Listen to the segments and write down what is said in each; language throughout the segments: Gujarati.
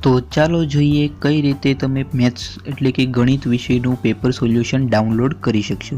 તો ચાલો જોઈએ કઈ રીતે તમે મેથ્સ એટલે કે ગણિત વિષયનું પેપર સોલ્યુશન ડાઉનલોડ કરી શકશો।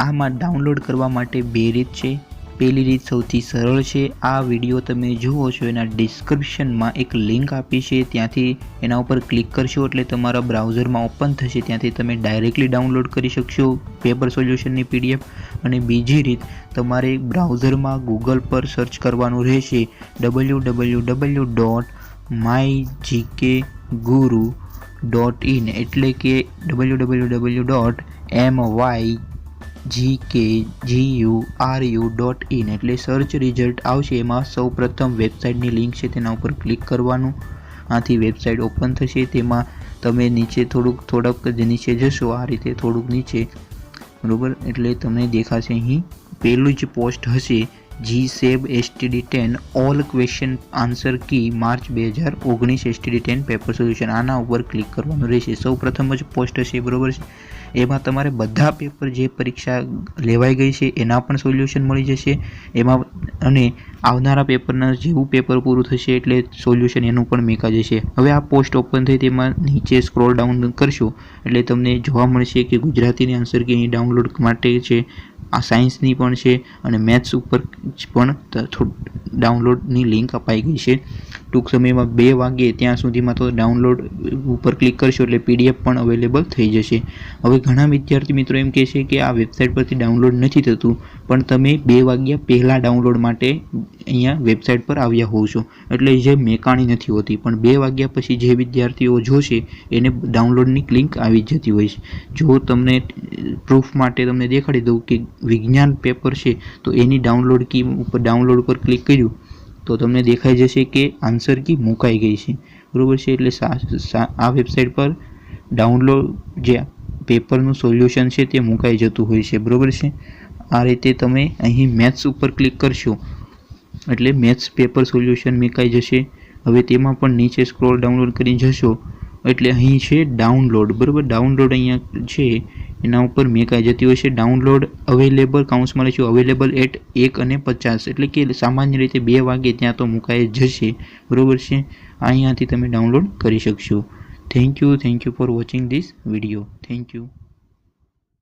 આમાં ડાઉનલોડ કરવા માટે બે રીત છે। પહેલી રીત સૌથી સરળ છે। આ વિડીયો તમે જુઓ છો એના ડિસ્ક્રિપ્શનમાં એક લિંક આપી છે, ત્યાંથી એના ઉપર ક્લિક કરશો એટલે તમારા બ્રાઉઝરમાં ઓપન થશે, ત્યાંથી તમે ડાયરેક્ટલી ડાઉનલોડ કરી શકશો પેપર સોલ્યુશનની PDF। અને બીજી રીત, તમારે બ્રાઉઝરમાં ગૂગલ પર સર્ચ કરવાનું રહેશે www.mygkguru.in એટલે કે www.mygkguru.in એટલે સર્ચ રિઝલ્ટ આવશે, એમાં સૌપ્રથમ વેબસાઇટની લિંક છે તેના ઉપર ક્લિક કરવાનું। આથી વેબસાઇટ ઓપન થશે, તેમાં તમે નીચે થોડુંક નીચે જશો, આ રીતે થોડુંક નીચે, બરોબર, એટલે તમને દેખાશે અહીં પહેલું જ પોસ્ટ હશે GSEB STD10 all question answer key March 2019 STD10 paper solution. આના ઉપર ક્લિક કરવાનું રહેશે। સૌ પ્રથમ જ પોસ્ટ હશે, બરોબર છે। એમાં તમારે બધા પેપર જે પરીક્ષા લેવાઈ ગઈ છે એના પણ સોલ્યુશન મળી જશે એમાં, અને આવનારા પેપરના જેવું પેપર પૂરું થશે એટલે સોલ્યુશન એનું પણ મેકા જશે। હવે આ પોસ્ટ ઓપન થઈ તેમાં નીચે સ્ક્રોલ ડાઉન કરશો એટલે તમને જોવા મળશે કે ગુજરાતીની આન્સર કી અહીં ડાઉનલોડ માટે છે, આ સાયન્સની પણ છે અને મેથ્સ ઉપર પણ ડાઉનલોડની લિંક અપાઈ ગઈ છે। ટૂંક સમયમાં 2 વાગ્યે ત્યાં સુધીમાં તો ડાઉનલોડ ઉપર ક્લિક કરશો એટલે PDF પણ અવેલેબલ થઈ જશે। હવે ઘણા વિદ્યાર્થી મિત્રો એમ કહે છે કે આ વેબસાઇટ પરથી ડાઉનલોડ નથી થતું, પણ તમે 2 વાગ્યા પહેલાં ડાઉનલોડ માટે અહીંયા વેબસાઇટ પર આવ્યા હોવ છો એટલે જે મેકાણી નથી હોતી, પણ 2 વાગ્યા પછી જે વિદ્યાર્થીઓ જોશે એને ડાઉનલોડની લિંક આવી જતી હોય છે। જો તમને પ્રૂફ માટે તમને દેખાડી દઉં કે વિજ્ઞાન પેપર છે તો એની ડાઉનલોડ કી ઉપર ડાઉનલોડ પર ક્લિક કર્યું તો તમને દેખાઈ જશે કે આન્સર કી મુકાઈ ગઈ છે, બરોબર છે। એટલે આ વેબસાઇટ પર ડાઉનલોડ જે પેપરનું સોલ્યુશન છે તે મુકાઈ જતું હોય છે, બરોબર છે। આ રીતે તમે અહીં મેથ્સ ઉપર ક્લિક કરશો એટલે મેથ્સ પેપર સોલ્યુશન મુકાઈ જશે। હવે તેમાં પણ નીચે સ્ક્રોલ ડાઉનલોડ કરી જશો એટલે અહીં છે ડાઉનલોડ, બરોબર, ડાઉનલોડ અહીંયા છે એના ઉપર મેકાઈ જતી હોય છે। ડાઉનલોડ અવેલેબલ કાઉન્સમાં લખ્યું અવેલેબલ એટ 1:50 એટલે કે સામાન્ય રીતે 2 વાગે ત્યાં તો મુકાઈ જશે, બરોબર છે। અહીંયાથી તમે ડાઉનલોડ કરી શકશો। Thank you for watching this video. Thank you.